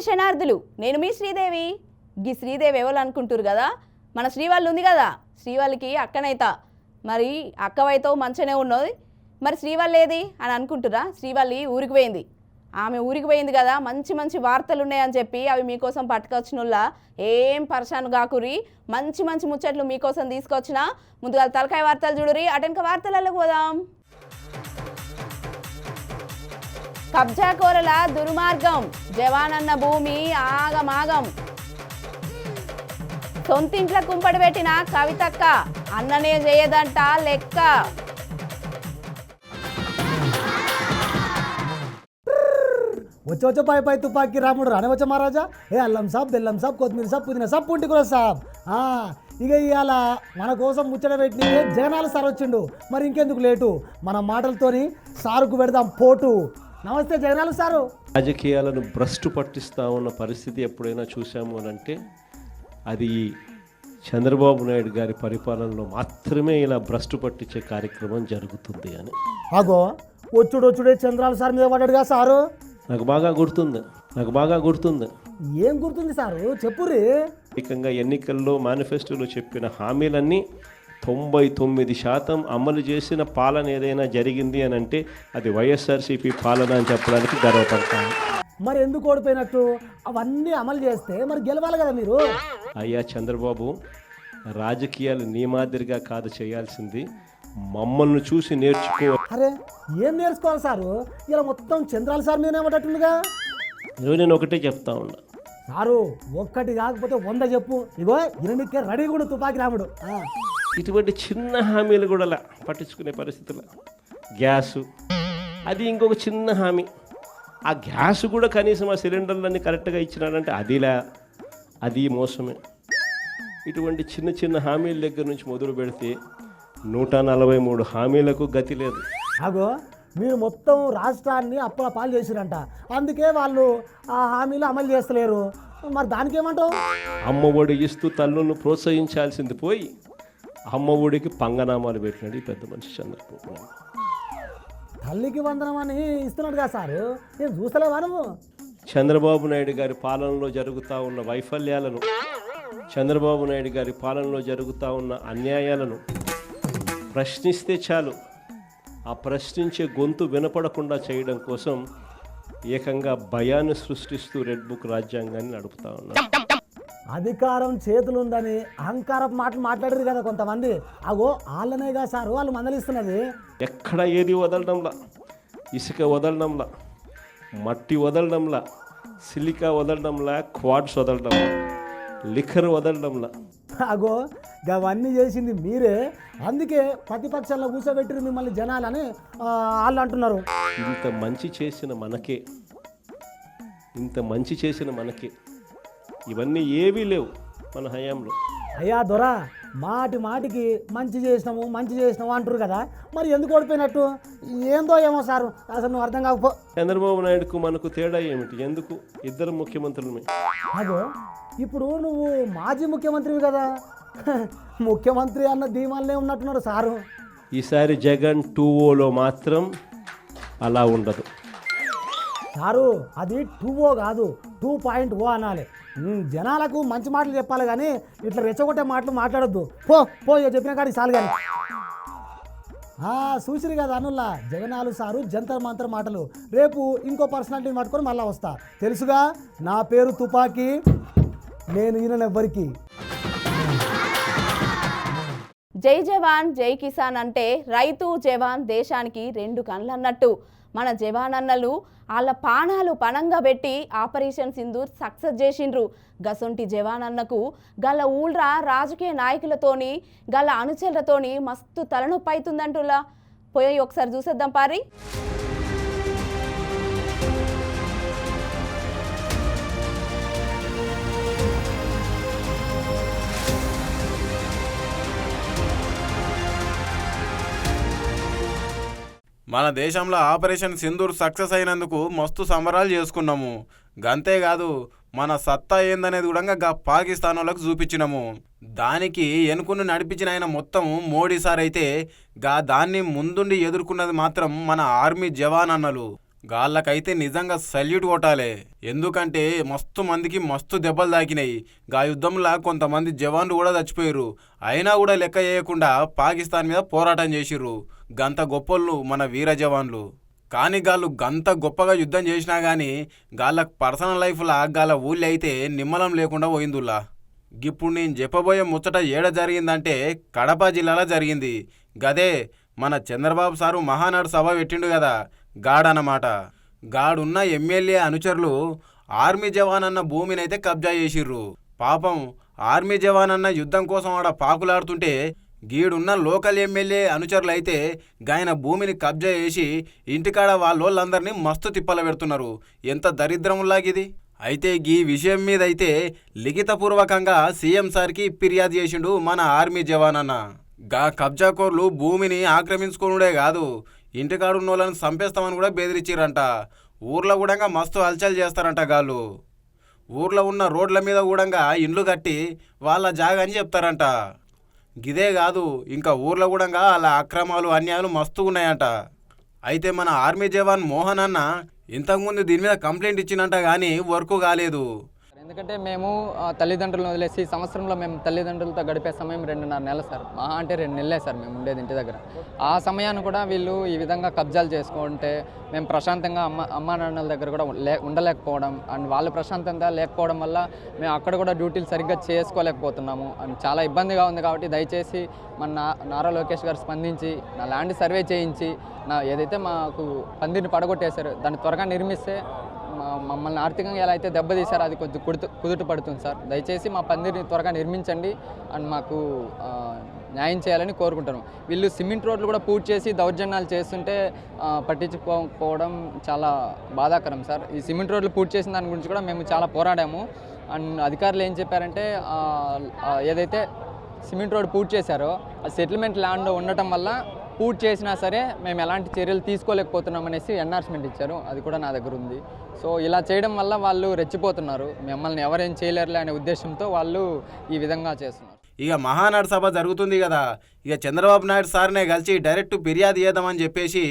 శనార్థులు, నేను మీ శ్రీదేవి. గీ శ్రీదేవి ఎవరు అనుకుంటారు కదా, మన శ్రీవాళ్ళు ఉంది కదా, శ్రీవాళ్ళకి అక్కనైతా. మరి అక్కవైతో మంచిగానే ఉన్నది, మరి శ్రీవాళ్ళు ఏది అని అనుకుంటురా? శ్రీవాళ్ళి ఊరికి పోయింది. ఆమె ఊరికి పోయింది కదా, మంచి మంచి వార్తలు ఉన్నాయని చెప్పి అవి మీకోసం పట్టుకొచ్చినోళ్ళ. ఏం పరేషాన్ కాకురి, మంచి మంచి ముచ్చట్లు మీకోసం తీసుకొచ్చిన. ముందుగా తలకాయ వార్తలు చూడురి, అటెనక వార్తలలో పోదాం. కబ్జా కోరల దుర్మార్గం, జవానన్న భూమి ఆగమాగం. సొంతింట్ల కుంపడి పెట్టిన కవితక్క, అన్ననే చేయదంట లెక్క. వచ్చే పై తుపాకీ రాముడు రానవచ్చ మహారాజా. ఏ అల్లం సాబ్, బెల్లం సాబ్, కొత్తిమీర సాబ్, పుదీనా సాబ్, పుంటికూర సాబ్. ఇక ఇవాళ మన కోసం ముచ్చట పెట్టి జగనాలు సార్ వచ్చిండు. మరి ఇంకెందుకు లేటు, మన మాటలతోని సారుకు పెడదాం పోటు. నమస్తే జగనాలు సారు. రాజకీయాలను భ్రష్టు పట్టిస్తా ఉన్న పరిస్థితి ఎప్పుడైనా చూసాము అని అంటే అది చంద్రబాబు నాయుడు గారి పరిపాలనలో మాత్రమే ఇలా భ్రష్టు పట్టించే కార్యక్రమం జరుగుతుంది అని. అగో వచ్చుడే చంద్రాలు సార్ మీద పడ్డాడుగా సారు. నాకు బాగా గుర్తుంది. ఏం గుర్తుంది సారు, చెప్పుర్రి. ఏకంగా ఎన్నికల్లో మేనిఫెస్టోలో చెప్పిన హామీలన్నీ 99% అమలు చేసిన పాలన ఏదైనా జరిగింది అని అంటే అది వైఎస్ఆర్సీపీ పాలన అని చెప్పడానికి గర్వపడతాను. మరి ఎందుకు ఓడిపోయినట్టు? అవన్నీ అమలు చేస్తే మరి గెలవాలి కదా మీరు. అయ్యా చంద్రబాబు, రాజకీయాలు నీ మాదిరిగా కాదు చేయాల్సింది, మమ్మల్ని చూసి నేర్చుకో. అరే ఏం నేర్చుకోవాలి సారు, ఇలా మొత్తం చంద్రాల సార్ మీదనే పడ్డట్టుందిగా. నేను ఒకటే చెప్తా ఉన్నా సారు, ఒక్కటి కాకపోతే 100 చెప్పు. ఇగో ఇరనికే రెడీ కూడా తుపాకి రాముడు. ఇటువంటి చిన్న హామీలు కూడా పట్టించుకునే పరిస్థితులు. గ్యాసు అది ఇంకొక చిన్న హామీ. ఆ గ్యాస్ కూడా కనీసం ఆ సిలిండర్లన్నీ కరెక్ట్గా ఇచ్చినాడంటే అది మోసమే. ఇటువంటి చిన్న చిన్న హామీల దగ్గర నుంచి మొదలు పెడితే 143 హామీలకు గతి లేదు. అగో మీరు మొత్తం రాష్ట్రాన్ని అప్పుల పాలు చేసిరంట, అందుకే వాళ్ళు ఆ హామీలు అమలు చేస్తలేరు. మరి దానికి ఏమంటావు? అమ్మ ఒడి ఇస్తూ తల్లులను ప్రోత్సహించాల్సింది పోయి అమ్మ ఒడికి పంగనామాలు పెట్టినాడు ఈ పెద్ద మనిషి చంద్రబాబు నాయుడు. తల్లికి వందనం అని ఇస్తున్నాడు కదా సారు, నేను చూస్తలేవా నువ్వు? చంద్రబాబు నాయుడు గారి పాలనలో జరుగుతూ ఉన్న వైఫల్యాలను, చంద్రబాబు నాయుడు గారి పాలనలో జరుగుతూ ఉన్న అన్యాయాలను ప్రశ్నిస్తే చాలు, ఆ ప్రశ్నించే గొంతు వినపడకుండా చేయడం కోసం ఏకంగా భయాన్ని సృష్టిస్తూ రెడ్ బుక్ రాజ్యాంగాన్ని నడుపుతా ఉన్నారు. అధికారం చేతులుందని అహంకారపు మాటలు మాట్లాడారు కదా కొంతమంది. అగో వాళ్ళనేగా సారు వాళ్ళు మందలిస్తున్నది. ఎక్కడ ఏది వదలడంలా, ఇసుక వదలడంలా, మట్టి వదలడంలా, సిలికా వదలడంలా, క్వాడ్స్ వదలడంలా, లిఖర్ వదలడంలా. అగో అవన్నీ చేసింది మీరే, అందుకే ప్రతిపక్షంలో కూర్చోబెట్టిరు మిమ్మల్ని జనాలని వాళ్ళు అంటున్నారు. ఇంత మంచి చేసిన మనకే ఇవన్నీ ఏవీ లేవు మన హయాంలో. అయ్యా దొరా, మాటికి మంచి చేసినాము అంటారు కదా, మరి ఎందుకు ఓడిపోయినట్టు? ఏందో ఏమో సారు, అసలు నువ్వు అర్థం కాకపో. చంద్రబాబు నాయుడుకు మనకు తేడా ఏమిటి? ఎందుకు ఇద్దరు ముఖ్యమంత్రులమే? అదో ఇప్పుడు నువ్వు మాజీ ముఖ్యమంత్రివి కదా, ముఖ్యమంత్రి అన్న ధీమాలనే ఉన్నట్టున్నారు సారు. ఈసారి జగన్ 2.0లో మాత్రం అలా ఉండదు సారు. అది 2.0 కాదు, 2.0 అనాలి. జనాలకు మంచి మాటలు చెప్పాలి కానీ ఇట్లా రెచ్చగొట్టే మాటలు మాట్లాడొద్దు. పో చెప్పిన కాడికి చాలు కానీ. చూసిరు కదా అనుల్లా, జగనాలు సారు జంతర్ మంతర్ మాటలు. రేపు ఇంకో పర్సనాలిటీని పట్టుకొని మళ్ళీ వస్తా. తెలుసుగా, నా పేరు తుపాకీ, నేను ఈయనెవ్వరికి. జై జవాన్ జై కిసాన్ అంటే రైతు జవాన్ దేశానికి 2 కళ్ళు అన్నట్టు. మన జవాన్ అన్నలు వాళ్ళ పానాలు పణంగా పెట్టి ఆపరేషన్ సింధూర్ సక్సెస్ చేసిండ్రు. గసొంటి జవాన్ అన్నకు గల ఊళ్ళ రాజకీయ నాయకులతోని గల అనుచరులతోని మస్తు తలనొప్పి అవుతుందంటులా. పోయి ఒకసారి చూసేద్దాం పారి. మన దేశంలో ఆపరేషన్ సింధూర్ సక్సెస్ అయినందుకు మస్తు సంబరాలు చేసుకున్నాము. గంతేకాదు మన సత్తా ఏందనేది కూడా పాకిస్తాన్ వాళ్ళకు చూపించినాము. దానికి ఎనుకుని నడిపించిన ఆయన మొత్తం మోడీ సార్ అయితే దాన్ని ముందుండి ఎదుర్కొన్నది మాత్రం మన ఆర్మీ జవాన్ అన్నలు. గాళ్ళకైతే నిజంగా సల్యూట్ కొట్టాలి. ఎందుకంటే మస్తు మందికి మస్తు దెబ్బలు తాకినాయి. గా యుద్ధంలో కొంతమంది జవాన్లు కూడా చచ్చిపోయారు. అయినా కూడా లెక్క చేయకుండా పాకిస్తాన్ మీద పోరాటం చేసిర్రు. గంత గొప్పోళ్ళు మన వీర జవాన్లు. కానీ గాళ్ళు గంత గొప్పగా యుద్ధం చేసినా కానీ గాళ్ళ పర్సనల్ లైఫ్లా గాళ్ళ ఊళ్ళో అయితే నిమ్మలం లేకుండా పోయిందుల్లా. ఇప్పుడు నేను చెప్పబోయే ముచ్చట ఏడ జరిగిందంటే కడప జిల్లాలో జరిగింది. గదే మన చంద్రబాబు సారు మహానాడు సభ పెట్టిండు కదా, గాడనమాట. గాడున్న ఎమ్మెల్యే అనుచరులు ఆర్మీ జవాన్ అన్న భూమినైతే కబ్జా చేసిర్రు. పాపం ఆర్మీ జవాన్ అన్న యుద్ధం కోసం ఆడ పాకులాడుతుంటే గీడున్న లోకల్ ఎమ్మెల్యే అనుచరులు అయితే గాయన భూమిని కబ్జా చేసి ఇంటికాడ వాళ్ళందరినీ మస్తు తిప్పల పెడుతున్నారు. ఎంత దరిద్రంలాగిది. అయితే ఈ విషయం మీద అయితే లిఖితపూర్వకంగా సీఎం సార్కి ఫిర్యాదు చేసిండు మన ఆర్మీ జవాన్ అన్న. గా కబ్జాకోర్లు భూమిని ఆక్రమించుకునుడే కాదు, ఇంటికాడున్న వాళ్ళని చంపేస్తామని కూడా బెదిరించారంట. ఊర్లో కూడా మస్తు హల్చల్ చేస్తారంట గాళ్ళు. ఊర్లో ఉన్న రోడ్ల మీద కూడా ఇండ్లు కట్టి వాళ్ళ జాగా అని చెప్తారంట. గిదే కాదు, ఇంకా ఊర్లో కూడా వాళ్ళ అక్రమాలు అన్యాయాలు మస్తు ఉన్నాయంట. అయితే మన ఆర్మీ జవాన్ మోహన్ అన్న ఇంతకుముందు దీని మీద కంప్లైంట్ ఇచ్చినంట కానీ వర్క్ కాలేదు. ఎందుకంటే మేము తల్లిదండ్రులను వదిలేసి సంవత్సరంలో మేము తల్లిదండ్రులతో గడిపే సమయం 2.5 నెలలు సార్. మహా అంటే 2 నెలలే సార్ మేము ఉండేది ఇంటి దగ్గర. ఆ సమయాన్ని కూడా వీళ్ళు ఈ విధంగా కబ్జాలు చేసుకుంటే మేము ప్రశాంతంగా అమ్మా నాన్నల దగ్గర కూడా ఉండలేకపోవడం అండ్ వాళ్ళు ప్రశాంతంగా లేకపోవడం వల్ల మేము అక్కడ కూడా డ్యూటీలు సరిగ్గా చేసుకోలేకపోతున్నాము అండ్ చాలా ఇబ్బందిగా ఉంది. కాబట్టి దయచేసి మన నారా లోకేష్ గారు స్పందించి నా ల్యాండ్ సర్వే చేయించి ఏదైతే మాకు పందిరిని పడగొట్టేశారో దాన్ని త్వరగా నిర్మిస్తే మమ్మల్ని ఆర్థికంగా ఎలా అయితే దెబ్బతీశారో అది కొంచెం కుదుట పడుతుంది సార్. దయచేసి మా పందిరిని త్వరగా నిర్మించండి అండ్ మాకు న్యాయం చేయాలని కోరుకుంటాను. వీళ్ళు సిమెంట్ రోడ్లు కూడా పూర్తి చేసి దౌర్జన్యాలు చేస్తుంటే పట్టించుకోకపోవడం చాలా బాధాకరం సార్. ఈ సిమెంట్ రోడ్లు పూర్తి చేసిన దాని గురించి కూడా మేము చాలా పోరాడాము అండ్ అధికారులు ఏం చెప్పారంటే ఏదైతే సిమెంట్ రోడ్ పూర్తి చేశారో ఆ సెటిల్మెంట్ ల్యాండ్ ఉండటం వల్ల పూర్తి చేసినా సరే మేము ఎలాంటి చర్యలు తీసుకోలేకపోతున్నాం అనేసి ఎన్ఆర్స్మెంట్ ఇచ్చారు. అది కూడా నా దగ్గర ఉంది. సో ఇలా చేయడం వల్ల వాళ్ళు రెచ్చిపోతున్నారు, మిమ్మల్ని ఎవరేం చేయలేరులే అనే ఉద్దేశంతో వాళ్ళు ఈ విధంగా చేస్తున్నారు. ఇక మహానాడు సభ జరుగుతుంది కదా, ఇక చంద్రబాబు నాయుడు సార్నే కలిసి డైరెక్ట్ ఫిర్యాదు చేద్దామని చెప్పేసి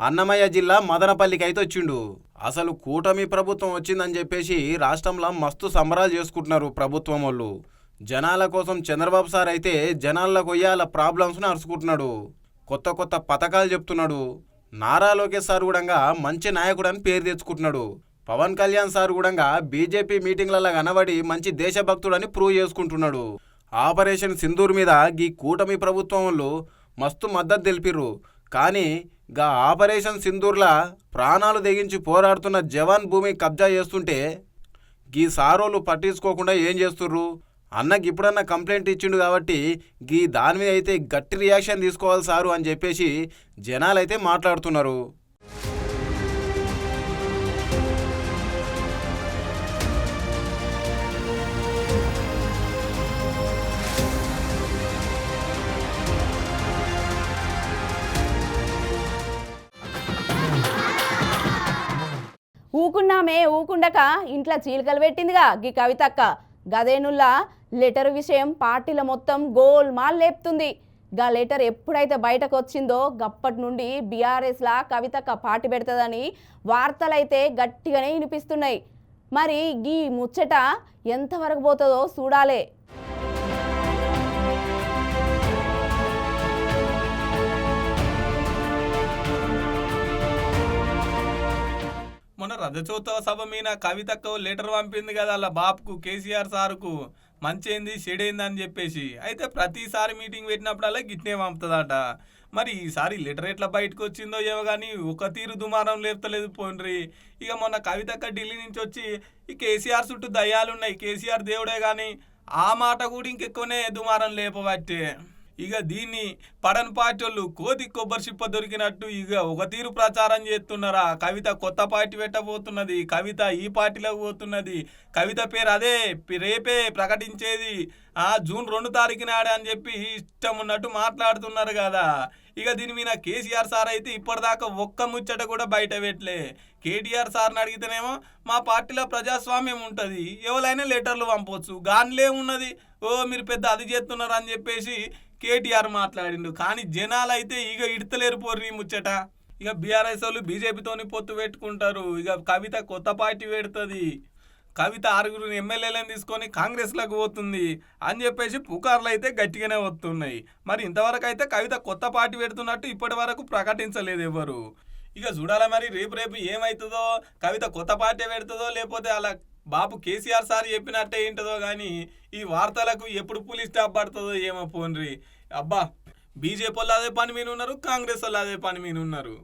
అన్నమయ్య జిల్లా మదనపల్లికి అయితే వచ్చిండు. అసలు కూటమి ప్రభుత్వం వచ్చిందని చెప్పేసి రాష్ట్రంలో మస్తు సంబరాలు చేసుకుంటున్నారు ప్రభుత్వం వాళ్ళు. జనాల కోసం చంద్రబాబు సార్ అయితే జనాలకు పోయాల ప్రాబ్లమ్స్ను అరుచుకుంటున్నాడు. కొత్త కొత్త పథకాలు చెప్తున్నాడు. నారా లోకేష్ సార్ కూడా మంచి నాయకుడు అని పేరు తెచ్చుకుంటున్నాడు. పవన్ కళ్యాణ్ సార్ కూడా బీజేపీ మీటింగ్లలో కనబడి మంచి దేశభక్తుడని ప్రూవ్ చేసుకుంటున్నాడు. ఆపరేషన్ సింధూర్ మీద ఈ కూటమి ప్రభుత్వం వాళ్ళు మస్తు మద్దతు తెలిపిర్రు. కానీ గా ఆపరేషన్ సింధూర్లా ప్రాణాలు తెగించి పోరాడుతున్న జవాన్ భూమి కబ్జా చేస్తుంటే గీ సారోళ్ళు పట్టించుకోకుండా ఏం చేస్తుర్రు? అన్నకి ఇప్పుడన్నా కంప్లైంట్ ఇచ్చిండు కాబట్టి గీ దాని మీద అయితే గట్టి రియాక్షన్ తీసుకోవాలి సారు అని చెప్పేసి జనాలైతే మాట్లాడుతున్నారు. ఊకున్నామే ఊకుండక ఇంట్లో చీలికలు పెట్టిందిగా గీ కవితక్క. గదేనుల్లా లెటర్ విషయం పార్టీల మొత్తం గోల్ మాల్ లేపుతుంది. గా లెటర్ ఎప్పుడైతే బయటకు వచ్చిందో గప్పటి నుండి బీఆర్ఎస్లా కవితక్క పార్టీ పెడుతుందని వార్తలైతే గట్టిగానే వినిపిస్తున్నాయి. మరి గీ ముచ్చట ఎంతవరకు పోతుందో చూడాలే. మొన్న రజతోత్సవ సభ మీద కవితకు లెటర్ పంపింది కదా అలా బాపుకు, కేసీఆర్ సారుకు. మంచి ఏంది చెడైంది అని చెప్పేసి. అయితే ప్రతిసారి మీటింగ్ పెట్టినప్పుడల్లా గిట్నే పంపుతుందట. మరి ఈసారి లెటర్ ఎట్లా బయటకు వచ్చిందో ఏమో కానీ ఒక తీరు దుమారం లేపుతలేదు పోండ్రి. ఇక మొన్న కవితక్క ఢిల్లీ నుంచి వచ్చి ఈ కేసీఆర్ చుట్టూ దయ్యాలున్నాయి, కేసీఆర్ దేవుడే కానీ ఆ మాట కూడా ఇంకెక్కువనే దుమారం లేపబట్టే. ఇక దీన్ని పడని పార్టీ వాళ్ళు కోతి కొబ్బరి చిప్ప దొరికినట్టు ఇక ఒక తీరు ప్రచారం చేస్తున్నారా. కవిత కొత్త పార్టీ పెట్టబోతున్నది, కవిత ఈ పార్టీలోకి పోతున్నది, కవిత పేరు అదే రేపే ప్రకటించేది జూన్ 2 తారీఖు నాడే అని చెప్పి ఇష్టం ఉన్నట్టు మాట్లాడుతున్నారు కదా. ఇక దీని మీద కేసీఆర్ సార్ అయితే ఇప్పటిదాకా ఒక్క ముచ్చట కూడా బయట పెట్టలే. కేటీఆర్ సార్ని అడిగితేనేమో మా పార్టీలో ప్రజాస్వామ్యం ఉంటుంది, ఎవరైనా లెటర్లు పంపవచ్చు, గానిలే ఉన్నది, మీరు పెద్ద అది చేస్తున్నారు అని చెప్పేసి కేటీఆర్ మాట్లాడిండు. కానీ జనాలు అయితే ఇక ఇడతలేరు పోర్రి ముచ్చట. ఇక బీఆర్ఎస్ వాళ్ళు బీజేపీతోని పొత్తు పెట్టుకుంటారు. ఇక కవిత కొత్త పార్టీ పెడుతుంది. కవిత 6 ఎమ్మెల్యేలను తీసుకొని కాంగ్రెస్లోకి పోతుంది అని చెప్పేసి పుకార్లు అయితే గట్టిగానే వస్తున్నాయి. మరి ఇంతవరకు అయితే కవిత కొత్త పార్టీ పెడుతున్నట్టు ఇప్పటి వరకు ప్రకటించలేదు ఎవరు. ఇక చూడాలి మరి రేపు ఏమవుతుందో, కవిత కొత్త పార్టీ పెడుతుందో లేకపోతే అలా బాపు కేసీఆర్ సార్ చెప్పినట్టే ఏంటదో కానీ ఈ వార్తలకు ఎప్పుడు పోలీస్ స్టాప్ పడుతుందో ఏమో పోన్రి. అబ్బా, బీజేపీ వాళ్ళు అదే పని మీద ఉన్నారు, కాంగ్రెస్ వాళ్ళు అదే పని మీద ఉన్నారు.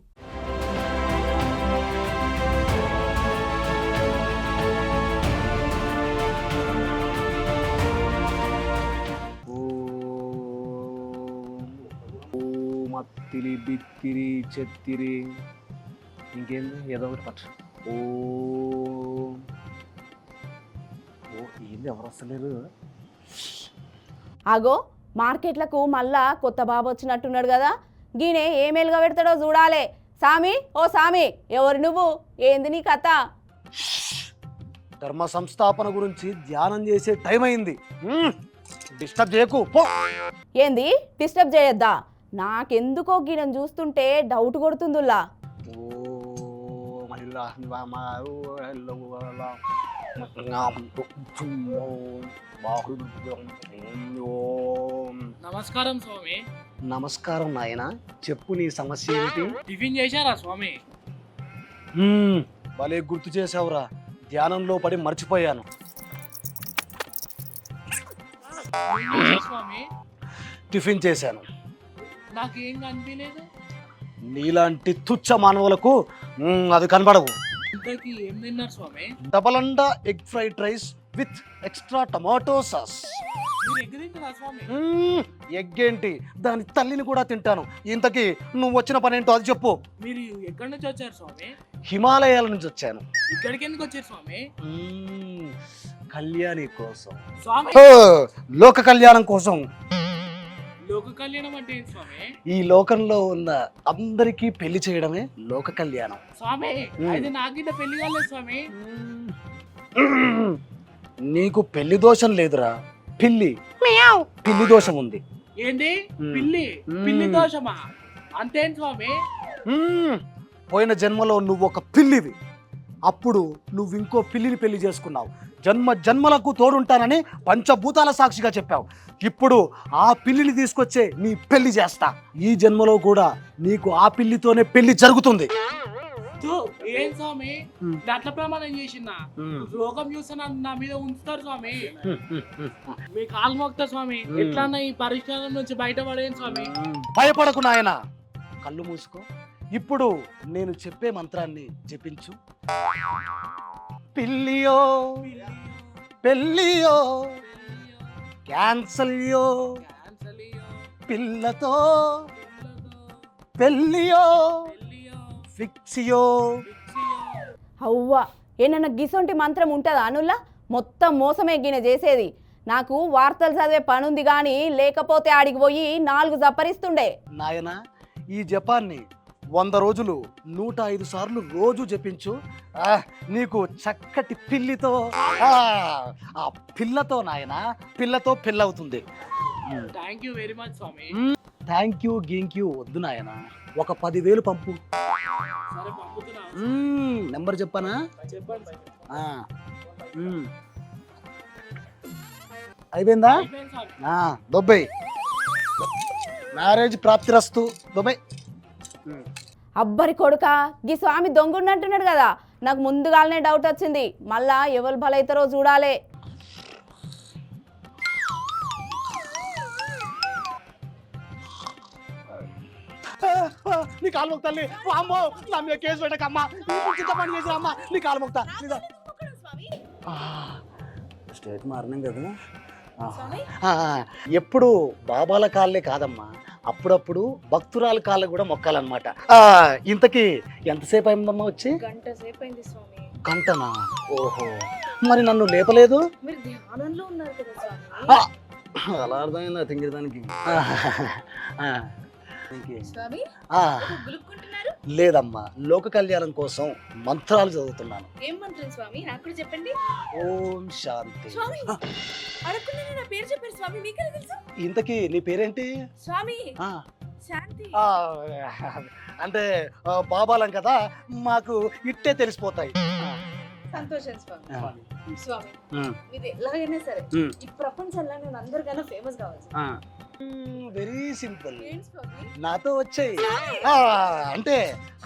మత్తిరి బిత్తిరి చెత్తిరి ఇంకేంది ఏదో ఒకటి పట్టు. ఓ ఏంది ఎవరు వస్తలేరు? ఆగో, మార్కెట్లకు మళ్ళా కొత్త బాబు వచ్చినట్టున్నాడు కదా, గీనే ఏ మేలుగా పెడతాడో చూడాలే. సామి, ఓ సామి, ఎవరు నువ్వు? ఏంది నీ కథ? ధర్మ సంస్థాపన గురించి ధ్యానం చేసే టైం అయింది. డిస్టర్బ్ చేయకు పో. ఏంది డిస్టర్బ్ చేయొద్దా? నాకెందుకో గీనను చూస్తుంటే డౌట్ కొడుతుందిలా. నమస్కారం స్వామి. నమస్కారం నాయన, చెప్పు నీ సమస్య ఏమిటి? టిఫిన్ చేశారా స్వామి? భలే గుర్తు చేసావురా, ధ్యానంలో పడి మర్చిపోయాను. స్వామి టిఫిన్ చేశాను. నాకేం కనిపించలేదు. నీలాంటి తుచ్చ మానవులకు అది కనబడవు. ఇంతకీ ఏం తిన్నారు స్వామి? డబల్ అండా egg fried rice with extra tomato sauce. మీరు ఎగ్ తింటారా స్వామి? ఎగ్ ఏంటి, దాని తల్లిని కూడా తింటాను. ఇంతకీ నువ్వు వచ్చిన పని ఏంటో అది చెప్పు. మీరు ఎక్కడి నుంచి వచ్చారు స్వామి? హిమాలయాల నుంచి వచ్చాను. ఇక్కడికి ఎందుకు వచ్చారు స్వామి? కళ్యాణి కోసం, స్వామి లోక కళ్యాణం కోసం. లోక కళ్యాణం అంటే ఏంటి స్వామి? ఈ లోకంలో ఉన్న అందరికీ పెళ్లి చేయడమే లోక కళ్యాణం. స్వామి అయితే నాకింత పెళ్లి కాలేదు స్వామి. నీకు పెళ్లి దోషం లేదురా, పిల్లి దోషం ఉంది. ఏంటి పిల్లి? పిల్లి దోషమా? అంతేంటి స్వామి? పోయిన జన్మలో నువ్వు ఒక పిల్లివి, అప్పుడు నువ్వు ఇంకో పిల్లిని పెళ్లి చేసుకున్నావు. జన్మలకు తోడుంటానని పంచభూతాల సాక్షిగా చెప్పావు. ఇప్పుడు ఆ పిల్లిని తీసుకొచ్చే నీ పెళ్లి చేస్తా. ఈ జన్మలో కూడా నీకు ఆ పిల్లితోనే పెళ్లి జరుగుతుంది. ఏం స్వామి అట్లా ప్రమాణం చేసిందా? రోగం చూస్తే నా మీద ఉంచుతారు స్వామి. మీ కాలు మోక్తా స్వామి, ఎట్లా ఈ పరిష్కారం నుంచి బయటపడేది స్వామి. భయపడకు నాయనా, కళ్ళు మూసుకో. ఇప్పుడు నేను చెప్పే మంత్రాన్ని జపించు. పిల్లియో పెళ్ళియో క్యాన్సల్యో, పిల్లతో పెళ్ళియో ఫిక్సియో. అవ్వా, ఏమన్నా గిసొంటి మంత్రం ఉంటుందా అనుల్లా? మొత్తం మోసమే గిన చేసేది. నాకు వార్తలు చదివే పనుంది కానీ లేకపోతే ఆడికి పోయి 4 జపరిస్తుండే. నాయనా, ఈ జపాన్ని 100 రోజులు 105 సార్లు రోజు జపించు. నీకు చక్కటి పిల్లితో, ఆ పిల్లతో నాయనా, పిల్లతో పెళ్ళవుతుంది. థ్యాంక్ యూ వెరీ మచ్ స్వామి. థ్యాంక్ యూ గీంక్ యూ వద్దు నాయనా, ఒక 10,000 పంపు. సరే పంపుతున్నా. నెంబర్ చెప్పానా? చెప్పండి. అయిపోయిందా? అయిపోయింది స్వామి. దొబ్బై మ్యారేజ్ ప్రాప్తిరస్తు. దొబ్బై. అబ్బరి కొడుక, గీ స్వామి దొంగుండంటున్నాడు కదా, నాకు ముందుగానే డౌట్ వచ్చింది. మళ్ళా ఎవరు బలైతారో చూడాలే. నీ కాలు మొక్తా తల్లి. అమ్మో, నా మీద కేసు పెట్టకమ్మా, పని చేసి అమ్మా, నీ కాలు మొక్తా. స్టేట్ మారినాం కదా. ఎప్పుడు బాబాల కాళ్ళే కాదమ్మా, అప్పుడప్పుడు భక్తురాల కాళ్ళ కూడా మొక్కాలన్నమాట. ఇంతకీ ఎంతసేపు అయిందమ్మా వచ్చి? గంట సేపు అయింది స్వామి. గంటనా? ఓహో, మరి నన్ను లేపలేదు? మీరు ధ్యానంలో ఉన్నారు కదా స్వామి. అలా అర్థమైందా తింగిదానికి? స్వామి గులుక్కుంటున్నారు? లేదమ్మా, లోక కళ్యాణం కోసం మంత్రాలు చదువుతున్నాను. ఏం మంత్రం స్వామి, నాకు కూడా చెప్పండి. ఓం శాంతి. స్వామి అడగకుండా నా పేరు చెప్పారు స్వామి, మీకెలా తెలుసు? ఇంతకీ నీ పేరేంటి? స్వామి శాంతి ఆ, అంటే బాబాలం కదా మాకు ఇట్టే తెలిసిపోతాయి. సంతోషం స్వామి. స్వామి ఉమ్. ఇది ఎలాగైనా సరే ఉమ్. ఈ ప్రపంచంలో నేను అందరికన్నా ఫేమస్ కావాలి. Very simple. ఏంటి స్వామి? నాతో వచ్చేయి. అంటే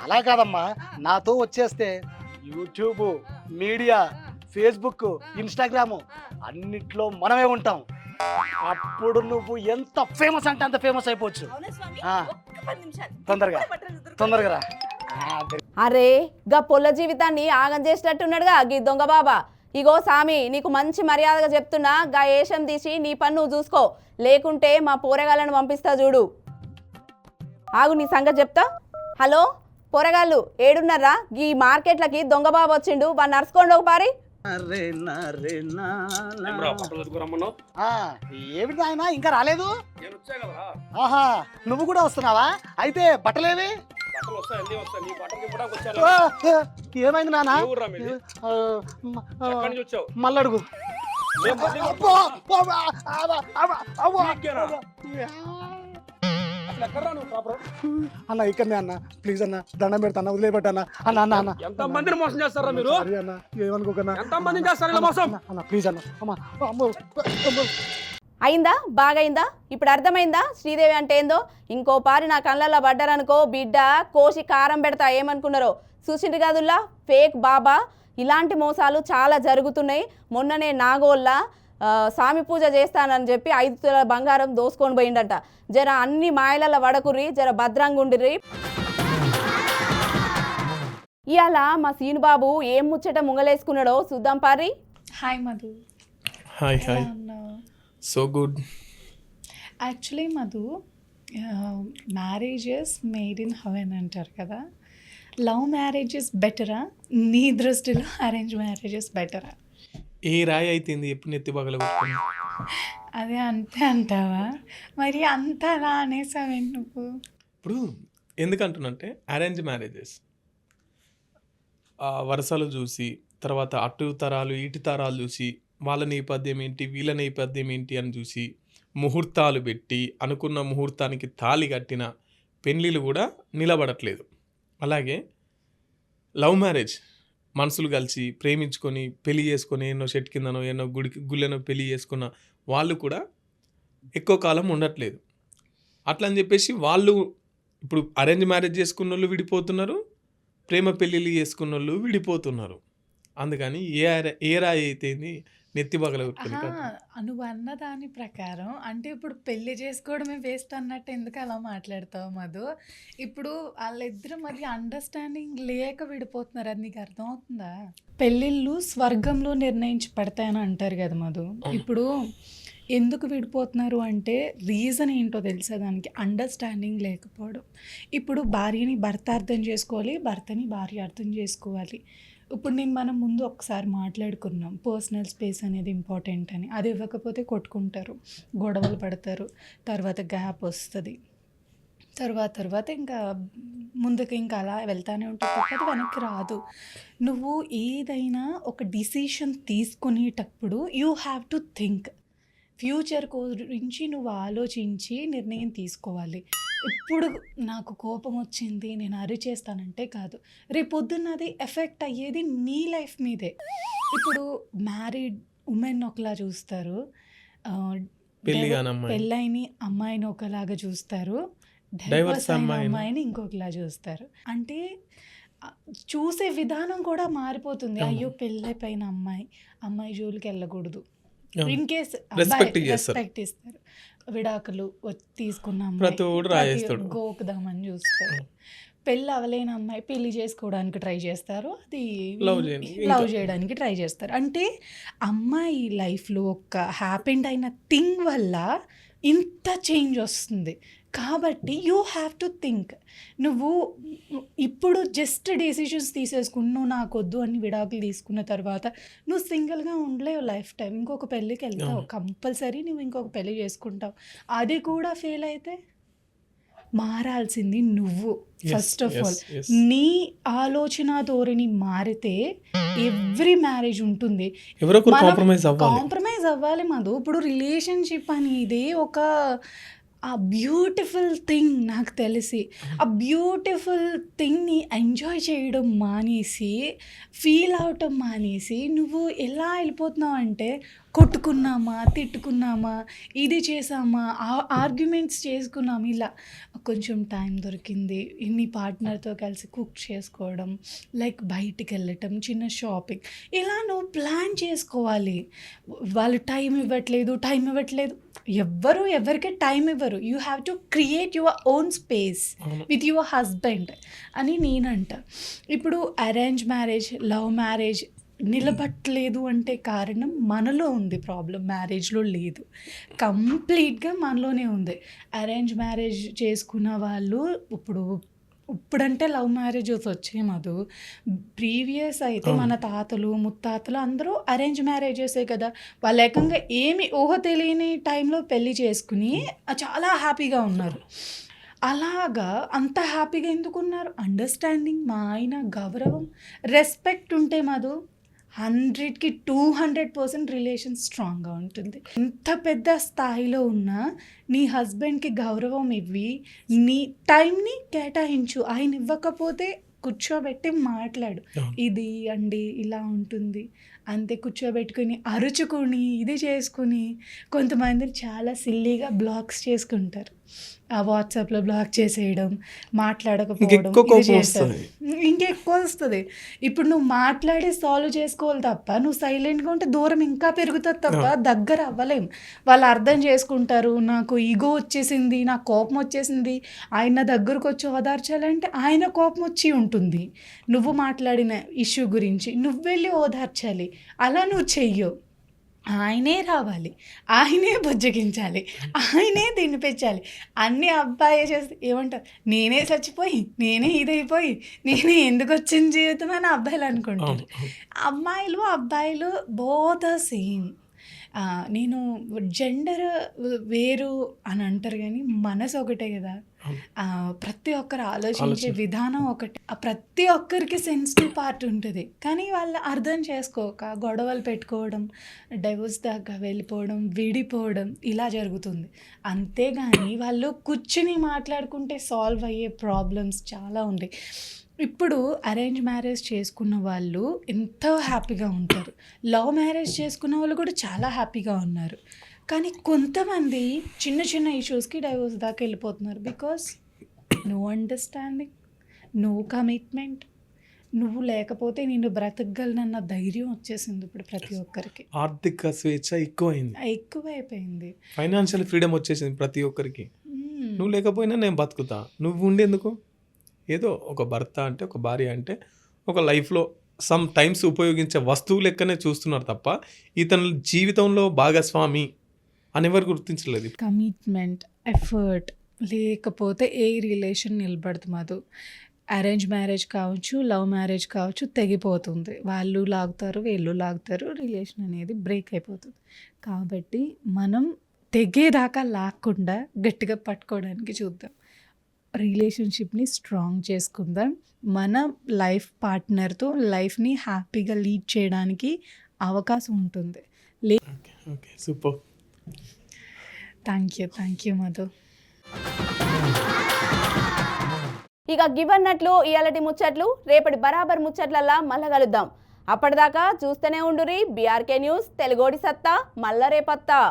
అలా కాదమ్మా, నాతో వచ్చేస్తే యూట్యూబ్, మీడియా, ఫేస్బుక్, ఇన్స్టాగ్రామ్ అన్నిట్లో మనమే ఉంటాం. అప్పుడు నువ్వు ఎంత ఫేమస్ అంటే అంత ఫేమస్ అయిపోవచ్చు. అవునా స్వామి? ఆ. ఒక్క 10 నిమిషాలు. తొందరగా ఇప్పుడే బట్టలు ఉతురుకో. తొందరగా రా. అరే గా పొల్ల జీవితాన్ని ఆగం చేసేటట్టున్నాడుగా గీ దొంగ బాబా. ఇగో సామి, నీకు మంచి మర్యాదగా చెప్తున్నా, గా ఏషం తీసి నీ పని నువ్వు చూసుకో, లేకుంటే మా పోరగాళ్ళను పంపిస్తా చూడు. ఆగు, నీ సంగతి చెప్తా. హలో పోరగాళ్ళు, ఏడున్నారా? ఈ మార్కెట్లకి దొంగ బాబు వచ్చిండు, వాడు నడుచుకోండి ఒక పారి. ఏమిటి ఆయన ఇంకా రాలేదు? ఆహా, నువ్వు కూడా వస్తున్నావా? అయితే బట్టలేవి? ఏమైంది నాన్న? మళ్ళడుగు. అన్న ఇక్కడనే అన్న, ప్లీజ్ అన్న, దండం పెడతా అన్న, వదిలేపెట్టన్న అన్న. అన్న అన్న ఎంత మందిని మోసం చేస్తారా మీరు? సారీ అన్న, ఏమనుకోకన్నా ఎంత మందిని చేస్తారు ఇలా మోసం? అన్న ప్లీజ్ అన్న. అమ్మా అమ్మో. అయిందా? బాగైందా? ఇప్పుడు అర్థమైందా శ్రీదేవి అంటే ఏందో? ఇంకో పారి నా కళ్ళల్లో పడ్డారనుకో బిడ్డ కోసి కారం పెడతా. ఏమనుకున్నారో చూసిండ్రు కదుల్లా ఫేక్ బాబా. ఇలాంటి మోసాలు చాలా జరుగుతున్నాయి. మొన్ననే నాగోళ్ళ స్వామి పూజ చేస్తానని చెప్పి 5 తులాల బంగారం దోసుకొని పోయిండట. జర అన్ని మాయలలో వడకుర్రి, జర భద్రంగా ఉండిర్రి. ఇవాళ మా సీనుబాబు ఏం ముచ్చట ముంగలేసుకున్నాడో చూద్దాం పారి. హాయ్ మధు. హాయ్ ఎలా ఉన్నావు? So good. Actually Madhu, marriages made in heaven అంటారు కదా. లవ్ మ్యారేజెస్ బెటరా, నీ దృష్టిలో అరేంజ్ మ్యారేజెస్ బెటరా? ఏ రాయి అయితుంది ఎప్పుడు నెత్తి పగల కొట్టుకుని? అదే అంతే అంటావా? మరి అంతలా అనేసావేంటి నువ్వు? ఇప్పుడు ఎందుకంటున్నంటే అరేంజ్ మ్యారేజెస్ వరుసలు చూసి, తర్వాత అటు తరాలు ఇటు తరాలు చూసి, వాళ్ళ నేపథ్యం ఏంటి వీళ్ళ నేపథ్యం ఏంటి అని చూసి ముహూర్తాలు పెట్టి అనుకున్న ముహూర్తానికి తాళి కట్టిన పెళ్ళిళ్ళు కూడా నిలబడట్లేదు. అలాగే లవ్ మ్యారేజ్ మనసులు కలిసి ప్రేమించుకొని పెళ్లి చేసుకొని ఎన్నో చెట్టు కిందనో ఎన్నో గుళ్ళెనో పెళ్లి చేసుకున్న వాళ్ళు కూడా ఎక్కువ కాలం ఉండట్లేదు. అట్లా అని చెప్పేసి వాళ్ళు ఇప్పుడు అరేంజ్ మ్యారేజ్ చేసుకున్న వాళ్ళు విడిపోతున్నారు, ప్రేమ పెళ్ళిళ్ళు చేసుకున్న వాళ్ళు విడిపోతున్నారు. అందుకని ఏ రాయి అయితేంది నెత్తి పగల కొట్టుకుని. నువ్వు అన్న దాని ప్రకారం అంటే ఇప్పుడు పెళ్లి చేసుకోవడమే వేస్ట్ అన్నట్టు ఎందుకు అలా మాట్లాడతావు మధు? ఇప్పుడు వాళ్ళిద్దరు మరి అండర్స్టాండింగ్ లేక విడిపోతున్నారు, అది నీకు అర్థమవుతుందా? పెళ్ళిళ్ళు స్వర్గంలో నిర్ణయించి పెడతాయని అంటారు కదా మధు. ఇప్పుడు ఎందుకు విడిపోతున్నారు అంటే రీజన్ ఏంటో తెలుసా? దానికి అండర్స్టాండింగ్ లేకపోవడం. ఇప్పుడు భార్యని భర్త అర్థం చేసుకోవాలి, భర్తని భార్య అర్థం చేసుకోవాలి. ఇప్పుడు మనం ముందు ఒకసారి మాట్లాడుకున్నాం, పర్సనల్ స్పేస్ అనేది ఇంపార్టెంట్ అని. అది ఇవ్వకపోతే కొట్టుకుంటారు, గొడవలు పడతారు, తర్వాత గ్యాప్ వస్తుంది, తర్వాత ఇంకా ముందుకు ఇంకా అలా వెళ్తానే ఉంటుంది, తప్పదు వెనక్కి రాదు. నువ్వు ఏదైనా ఒక డిసిషన్ తీసుకునేటప్పుడు you have to think. Future గురించి నువ్వు ఆలోచించి నిర్ణయం తీసుకోవాలి. ఇప్పుడు నాకు కోపం వచ్చింది నేను అరిచేస్తానంటే కాదు, రేపొద్దున్న అది ఎఫెక్ట్ అయ్యేది నీ లైఫ్ మీదే. ఇప్పుడు మ్యారీడ్ ఉమెన్ ఒకలా చూస్తారు, పెళ్ళైన అమ్మాయిని ఒకలాగా చూస్తారు, డైవర్స్ అయిన అమ్మాయిని ఇంకొకలా చూస్తారు. అంటే చూసే విధానం కూడా మారిపోతుంది. అయ్యో పెళ్ళైపోయిన అమ్మాయి జోలికి వెళ్ళకూడదు, ఇన్ కేస్ రెస్పెక్ట్ ఇస్తారు, విడాకులు తీసుకున్న గోకుదామని చూస్తారు. పెళ్ళి అవలేని అమ్మాయి పెళ్లి చేసుకోవడానికి ట్రై చేస్తారు, అది లవ్ చేయడానికి ట్రై చేస్తారు. అంటే అమ్మాయి లైఫ్లో ఒక హ్యాపెండ్ అయిన థింగ్ వల్ల ఇంత చేంజ్ వస్తుంది. కాబట్టి యూ హ్యావ్ టు థింక్. నువ్వు ఇప్పుడు జస్ట్ డెసిషన్స్ తీసేసుకున్నావు నాకొద్దు అని విడాకులు తీసుకున్న తర్వాత నువ్వు సింగిల్గా ఉండలేవు లైఫ్ టైం. ఇంకొక పెళ్ళికి వెళ్తావు, కంపల్సరీ నువ్వు ఇంకొక పెళ్ళి చేసుకుంటావు. అది కూడా ఫెయిల్ అయితే మారాల్సింది నువ్వు. ఫస్ట్ ఆఫ్ ఆల్ నీ ఆలోచన ధోరణి మారితే ఎవ్రీ మ్యారేజ్ ఉంటుంది. కాంప్రమైజ్ అవ్వాలి మధు. ఇప్పుడు రిలేషన్షిప్ అనేది ఒక ఆ బ్యూటిఫుల్ థింగ్ నాకు తెలిసి ఆ బ్యూటిఫుల్ థింగ్ని ఎంజాయ్ చేయడం మానేసి ఫీల్ అవటం మానేసి నువ్వు ఎలా వెళ్ళిపోతున్నావు అంటే కొట్టుకున్నామా, తిట్టుకున్నామా, ఇది చేసామా, ఆర్గ్యుమెంట్స్ చేసుకున్నాము, ఇలా కొంచెం టైం దొరికింది నీ పార్ట్నర్తో కలిసి కుక్ చేసుకోవడం, లైక్ బయటికి వెళ్ళటం, చిన్న షాపింగ్, ఇలా నువ్వు ప్లాన్ చేసుకోవాలి. వాళ్ళు టైం ఇవ్వట్లేదు, ఎవరికి టైం ఇవ్వరు. You have to create your own space with your husband అని నేనంట. ఇప్పుడు అరేంజ్ మ్యారేజ్, లవ్ మ్యారేజ్ నిలబట్టలేదు అంటే కారణం మనలో ఉంది ప్రాబ్లం, మ్యారేజ్లో లేదు. కంప్లీట్గా మనలోనే ఉంది. అరేంజ్ మ్యారేజ్ చేసుకున్న వాళ్ళు ఇప్పుడంటే లవ్ మ్యారేజెస్ వచ్చాయి మధు. ప్రీవియస్ అయితే మన తాతలు ముత్తాతలు అందరూ అరేంజ్ మ్యారేజెసే కదా. వాళ్ళు ఏకంగా ఏమి ఊహ తెలియని టైంలో పెళ్లి చేసుకుని చాలా హ్యాపీగా ఉన్నారు. అలాగా అంత హ్యాపీగా ఎందుకున్నారు? అండర్స్టాండింగ్, మా ఆయన గౌరవం, రెస్పెక్ట్ ఉంటే మధు 100కి 200% రిలేషన్ స్ట్రాంగ్గా ఉంటుంది. ఎంత పెద్ద స్థాయిలో ఉన్నా నీ హస్బెండ్కి గౌరవం ఇవ్వి, నీ టైంని కేటాయించు. ఆయన ఇవ్వకపోతే కూర్చోబెట్టి మాట్లాడు, ఇది అండి ఇలా ఉంటుంది అంతే. కూర్చోబెట్టుకుని అరుచుకుని ఇది చేసుకుని కొంతమంది చాలా సిల్లీగా బ్లాక్స్ చేసుకుంటారు. ఆ వాట్సాప్లో బ్లాక్ చేసేయడం, మాట్లాడకపోవడం, ఇంకెక్కువ వస్తుంది. ఇప్పుడు నువ్వు మాట్లాడి సాల్వ్ చేసుకోవాలి తప్ప నువ్వు సైలెంట్గా ఉంటే దూరం ఇంకా పెరుగుతుంది తప్ప దగ్గర అవ్వలేం. వాళ్ళు అర్థం చేసుకుంటారు, నాకు ఈగో వచ్చేసింది, నాకు కోపం వచ్చేసింది, ఆయన దగ్గరకు వచ్చి ఓదార్చాలంటే ఆయన కోపం వచ్చి ఉంటుంది నువ్వు మాట్లాడిన ఇష్యూ గురించి. నువ్వు వెళ్ళి ఓదార్చాలి, అలా నువ్వు చెయ్యవు. ఆయనే రావాలి, ఆయనే బుజ్జగించాలి, ఆయనే తినిపించాలి. అన్నీ అబ్బాయే చేస్తే ఏమంటారు, నేనే చచ్చిపోయి, నేనే ఇదైపోయి, నేనే ఎందుకు వచ్చిన జీవితం అని అబ్బాయిలు అనుకుంటారు. అబ్బాయిలు బోత్ ఆర్ సేమ్. నేను జెండర్ వేరు అని అంటారు కానీ మనసు ఒకటే కదా. ప్రతి ఒక్కరు ఆలోచించే విధానం ఒకటి. ప్రతి ఒక్కరికి సెన్సిటివ్ పార్ట్ ఉంటుంది కానీ వాళ్ళు అర్థం చేసుకోక గొడవలు పెట్టుకోవడం, డైవోర్స్ దాకా వెళ్ళిపోవడం, విడిపోవడం ఇలా జరుగుతుంది. అంతేగాని వాళ్ళు కూర్చుని మాట్లాడుకుంటే సాల్వ్ అయ్యే ప్రాబ్లమ్స్ చాలా ఉన్నాయి. ఇప్పుడు అరేంజ్ మ్యారేజ్ చేసుకున్న వాళ్ళు ఎంతో హ్యాపీగా ఉంటారు, లవ్ మ్యారేజ్ చేసుకున్న వాళ్ళు కూడా చాలా హ్యాపీగా ఉన్నారు. కానీ కొంతమంది చిన్న చిన్న ఇష్యూస్కి డైవోర్స్ దాకా వెళ్ళిపోతున్నారు. Because no understanding, no commitment. నువ్వు లేకపోతే నేను బ్రతకగలనన్న ధైర్యం వచ్చేసింది ఇప్పుడు ప్రతి ఒక్కరికి. ఆర్థిక స్వేచ్ఛ ఎక్కువైపోయింది, ఫైనాన్షియల్ ఫ్రీడమ్ వచ్చేసింది ప్రతి ఒక్కరికి. నువ్వు లేకపోయినా నేను బతుకుతా, నువ్వు ఉండేందుకు? ఏదో ఒక భర్త అంటే, ఒక భార్య అంటే ఒక లైఫ్లో సమ్ టైమ్స్ ఉపయోగించే వస్తువు లెక్కనే చూస్తున్నారు తప్ప ఇతని జీవితంలో భాగస్వామి అనేవారు గుర్తించలేదు. కమిట్మెంట్, ఎఫర్ట్ లేకపోతే ఏ రిలేషన్ నిలబడుతుంది. అరేంజ్ మ్యారేజ్ కావచ్చు, లవ్ మ్యారేజ్ కావచ్చు, తెగిపోతుంది. వాళ్ళు లాగుతారు, వీళ్ళు లాగుతారు, రిలేషన్ అనేది బ్రేక్ అయిపోతుంది. కాబట్టి మనం తెగేదాకా లాక్కుండా గట్టిగా పట్టుకోవడానికి చూద్దాం. రిలేషన్షిప్ని స్ట్రాంగ్ చేసుకుందాం. మన లైఫ్ పార్ట్నర్తో లైఫ్ని హ్యాపీగా లీడ్ చేయడానికి అవకాశం ఉంటుంది. Okay, super. Thank you Madhu. ఇక గివన్నట్లు ఇయాలటి ముచ్చట్లు, రేపటి బరాబర్ ముచ్చట్లల్లా మళ్ళా కలుద్దాం. అప్పటిదాకా చూస్తూనే ఉండురి బీఆర్కే న్యూస్, తెలుగోడి సత్తా, మళ్ళా రేపత్తా.